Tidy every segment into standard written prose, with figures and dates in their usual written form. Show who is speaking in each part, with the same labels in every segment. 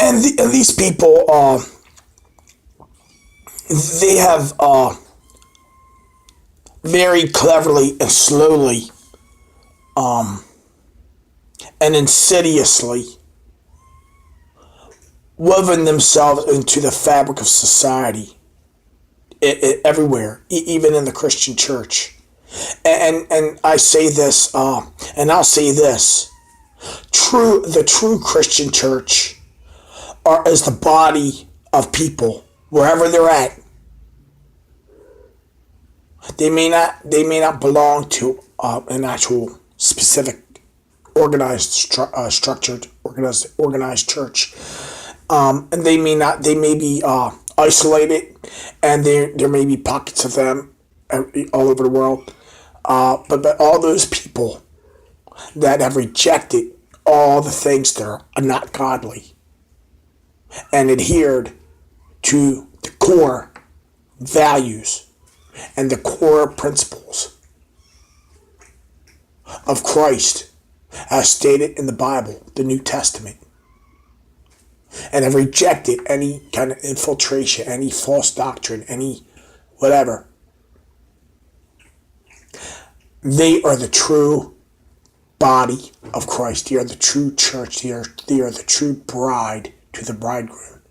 Speaker 1: and these people, they have very cleverly and slowly and insidiously woven themselves into the fabric of society, everywhere, even in the Christian church. And I say this, and I'll say this: the true Christian church is the body of people wherever they're at. They may not belong to an actual specific organized church, and they may be isolated, and there may be pockets of them all over the world. But all those people that have rejected all the things that are not godly and adhered to the core values and the core principles of Christ as stated in the Bible, the New Testament, and have rejected any kind of infiltration, any false doctrine, any whatever. They are the true body of Christ. They are the true church. They are the true bride to the bridegroom.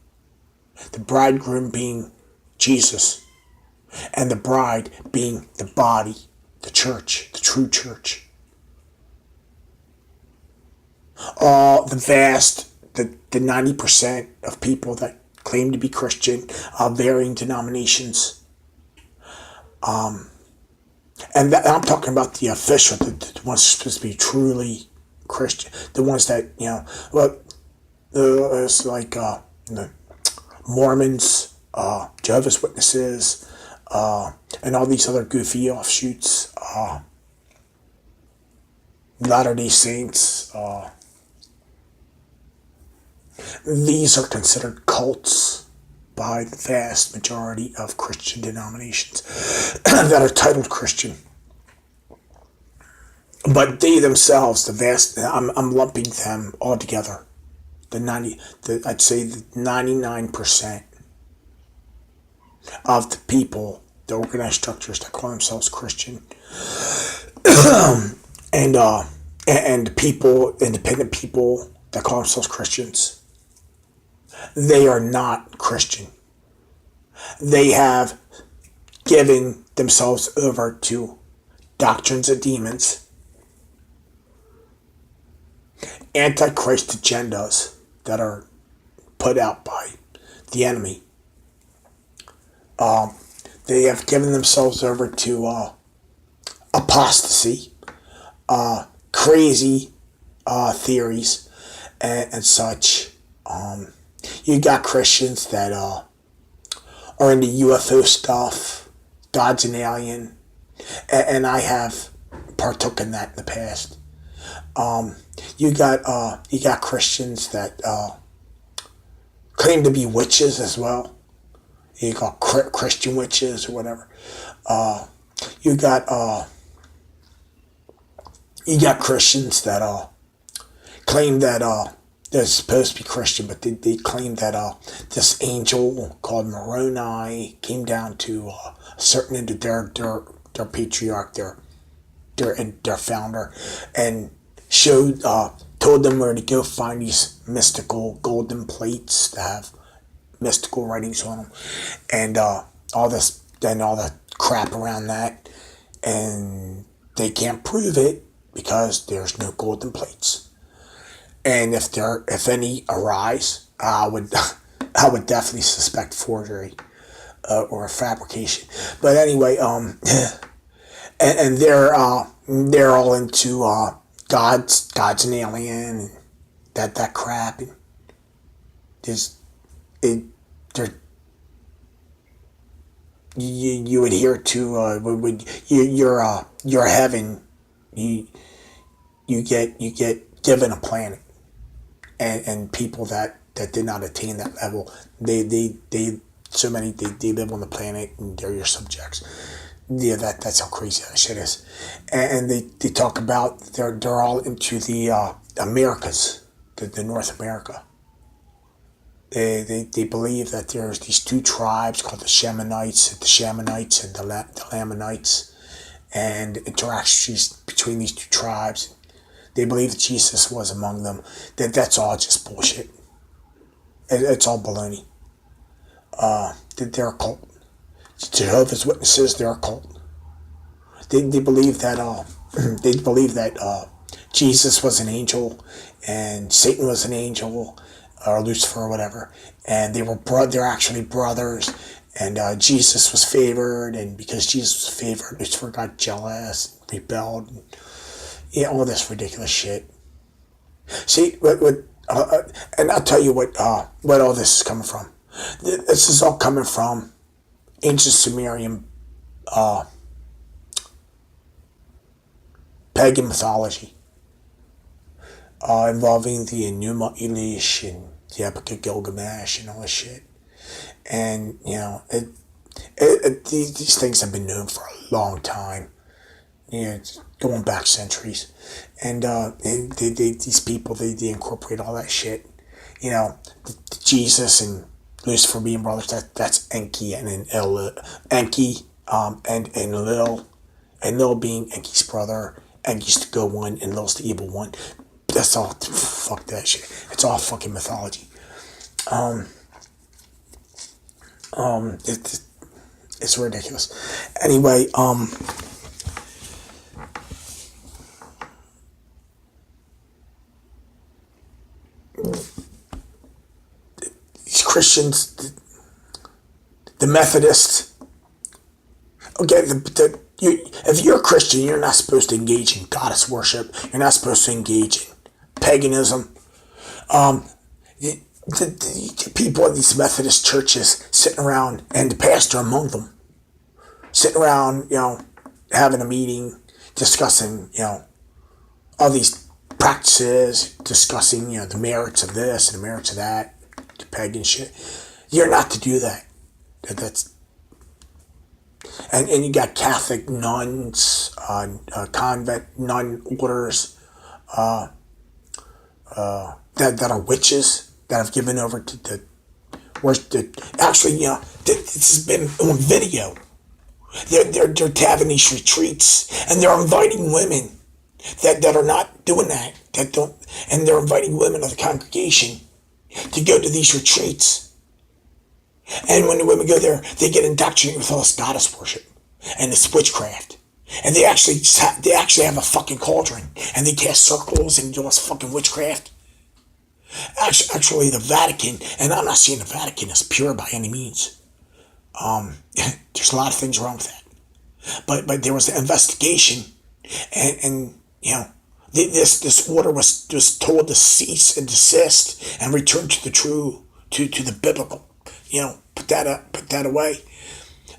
Speaker 1: The bridegroom being Jesus, and the bride being the body, the church, the true church. All the 90% of people that claim to be Christian, varying denominations, and I'm talking about the official, the ones supposed to be truly Christian, the ones that, it's like the Mormons, Jehovah's Witnesses, and all these other goofy offshoots, Latter-day Saints. These are considered cults by the vast majority of Christian denominations that are titled Christian. But they themselves, I'm lumping them all together. I'd say the 99% of the people, the organized structures that call themselves Christian, and people, independent people that call themselves Christians, they are not Christian. They have given themselves over to doctrines of demons, antichrist agendas that are put out by the enemy. They have given themselves over to apostasy, crazy theories, and such. You got Christians that are into UFO stuff, God's an alien, and I have partook in that in the past. You got Christians that claim to be witches as well. You got Christian witches or whatever. You got Christians that claim that they're supposed to be Christian, but they claim that this angel called Moroni came down to a certain end of their patriarch, their founder, and told them where to go find these mystical golden plates that have mystical writings on them, and all the crap around that, and they can't prove it because there's no golden plates. And if any arise, I would definitely suspect forgery or fabrication. But anyway, and they're all into God's an alien and that crap. And you adhere to your heaven. You get given a planet. And people that did not attain that level, they live on the planet and they're your subjects. Yeah, that's how crazy that shit is. And they talk about they're all into the Americas, the North America. They believe that there's these two tribes called the Shemanites and the Lamanites, and interactions between these two tribes. They believe that Jesus was among them. That's all just bullshit. It's all baloney. They're a cult. Jehovah's Witnesses, they're a cult. They believe that they believe that Jesus was an angel and Satan was an angel, or Lucifer or whatever, and they're actually brothers, and Jesus was favored, and because Jesus was favored, Lucifer got jealous, rebelled, and, yeah, all this ridiculous shit. See, and I'll tell you what all this is coming from. This is all coming from ancient Sumerian pagan mythology, involving the Enuma Elish and the Epic of Gilgamesh and all this shit. And these things have been known for a long time. It's going back centuries, and these people they incorporate all that shit. Jesus and Lucifer being brothers. That's Enki and Enki and Lil, and Lil being Enki's brother. Enki's the good one and Lil's the evil one. That's all. Fuck that shit. It's all fucking mythology. It's ridiculous. Anyway, these Christians, the Methodists. Okay, if you're a Christian, you're not supposed to engage in goddess worship. You're not supposed to engage in paganism. The people in these Methodist churches sitting around, and the pastor among them, sitting around, having a meeting, discussing, all these practices, discussing, the merits of this and the merits of that, the pagan shit. You're not to do that. That's and you got Catholic nuns, convent nun orders, that are witches that have given over to the worship. Actually, this has been on video. They're having these retreats, and they're inviting women that are not doing that don't, and they're inviting women of the congregation to go to these retreats. And when the women go there, they get indoctrinated with all this goddess worship and this witchcraft. And they actually have a fucking cauldron, and they cast circles and do all this fucking witchcraft. Actually, the Vatican, and I'm not saying the Vatican is pure by any means. There's a lot of things wrong with that. But there was an investigation, and this order was just told to cease and desist and return to the biblical. Put that away.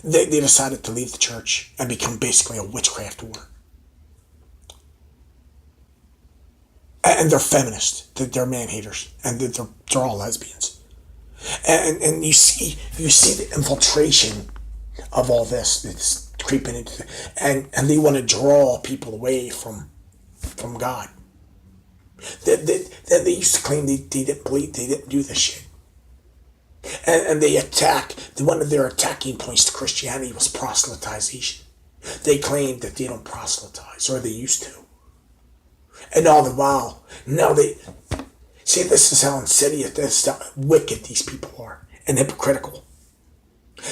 Speaker 1: They decided to leave the church and become basically a witchcraft order. And they're feminists. They're man haters, and they're all lesbians. And you see the infiltration of all this. It's creeping into, and they want to draw people away from God. They used to claim they didn't believe, they didn't do this shit. And they one of their attacking points to Christianity was proselytization. They claimed that they don't proselytize, or they used to. And all the while, now this is how insidious, this is how wicked these people are, and hypocritical.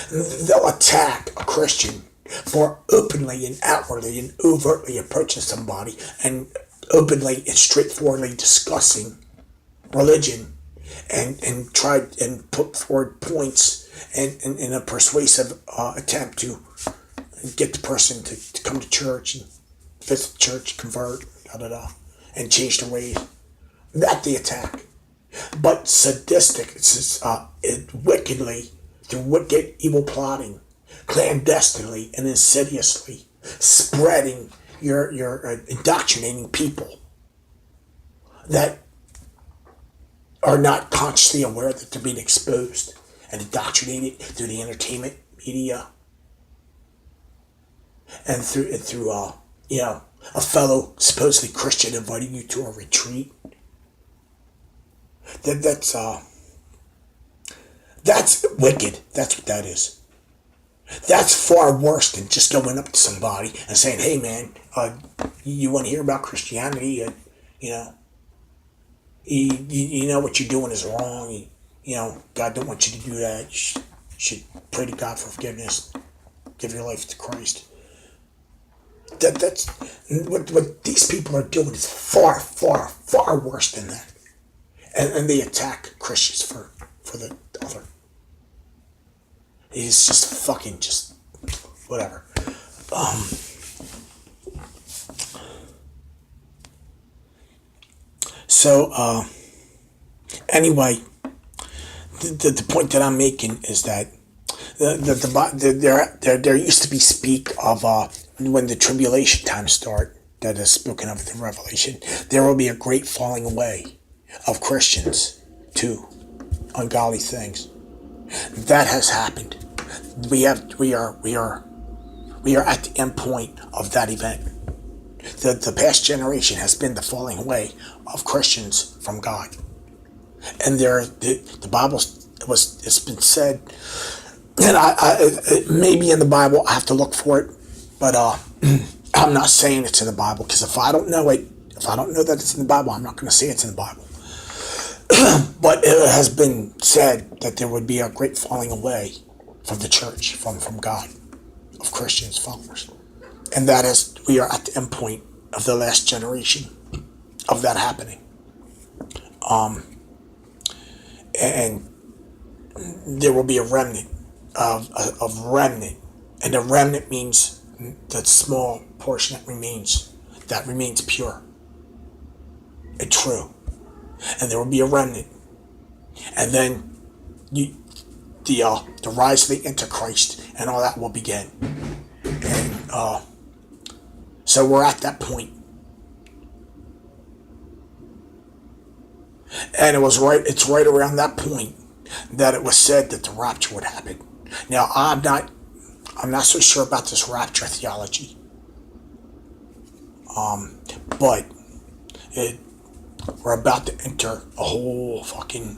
Speaker 1: They'll attack a Christian for openly and outwardly and overtly approaching somebody and openly and straightforwardly discussing religion, and try and put forward points in a persuasive attempt to get the person to come to church and visit the church, convert, and change their ways. That they attack. But sadistic, wickedly, through wicked, evil plotting, clandestinely and insidiously spreading your indoctrinating people that are not consciously aware that they're being exposed and indoctrinated through the entertainment media and through a fellow supposedly Christian inviting you to a retreat. That's That's wicked. That's what that is. That's far worse than just going up to somebody and saying, "Hey, man, you want to hear about Christianity? You know, you know what you're doing is wrong. God don't want you to do that. You should pray to God for forgiveness. Give your life to Christ." That's what these people are doing is far, far, far worse than that. And they attack Christians for the other. It's just fucking just whatever. So anyway, the point that I'm making is that there used to be speak of when the tribulation times start, that is spoken of in Revelation, there will be a great falling away of Christians to ungodly things. That has happened. We are at the end point of that event. The past generation has been the falling away of Christians from God, and the Bible it's been said, and it may be in the Bible. I have to look for it, but I'm not saying it's in the Bible, because if I don't know it, if I don't know that it's in the Bible, I'm not going to say it's in the Bible. But it has been said that there would be a great falling away from the church, from God, of Christians, followers. And that is, we are at the end point of the last generation of that happening. And there will be a remnant of remnant. And the remnant means that small portion that remains pure and true. And there will be a remnant. And then the rise of the Antichrist and all that will begin. And so we're at that point. And it's right around that point that it was said that the rapture would happen. Now, I'm not so sure about this rapture theology. But we're about to enter a whole fucking,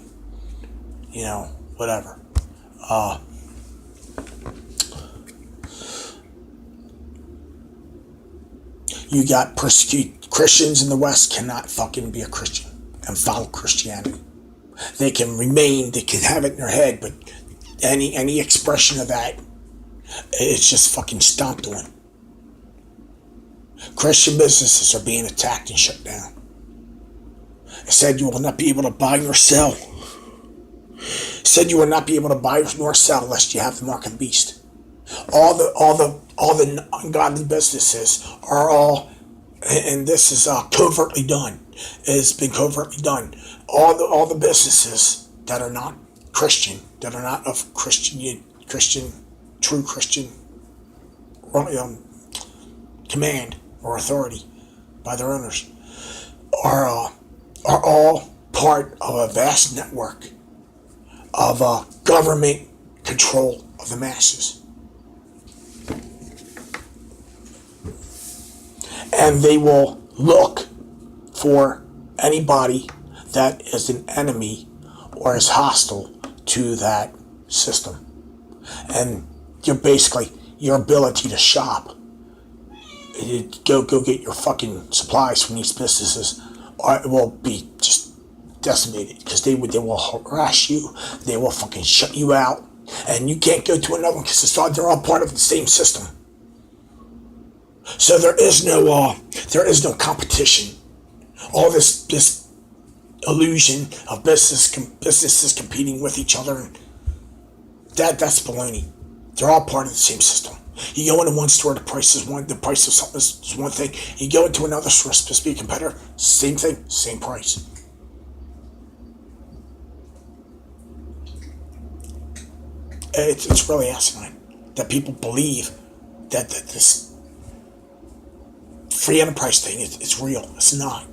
Speaker 1: whatever. You got persecuted. Christians in the West cannot fucking be a Christian and follow Christianity. They can have it in their head, but any expression of that, it's just fucking stomped on. Christian businesses are being attacked and shut down. It said you will not be able to buy nor sell. It said you will not be able to buy nor sell unless you have the mark of the beast. All the ungodly businesses are all, and this is covertly done. It has been covertly done. All the businesses that are not Christian, that are not of true Christian command or authority by their owners, are all part of a vast network of government control of the masses. And they will look for anybody that is an enemy or is hostile to that system. And your ability to shop, go get your fucking supplies from these businesses, it will be just decimated, because they will harass you, they will fucking shut you out, and you can't go to another one because they're all part of the same system. So there is no competition. All this illusion of businesses competing with each other, that's baloney. They're all part of the same system. You go into one store, the price of something is one thing. You go into another store, supposed to be a competitor, same thing, same price. It's really asinine that people believe that this free enterprise thing is real. It's not.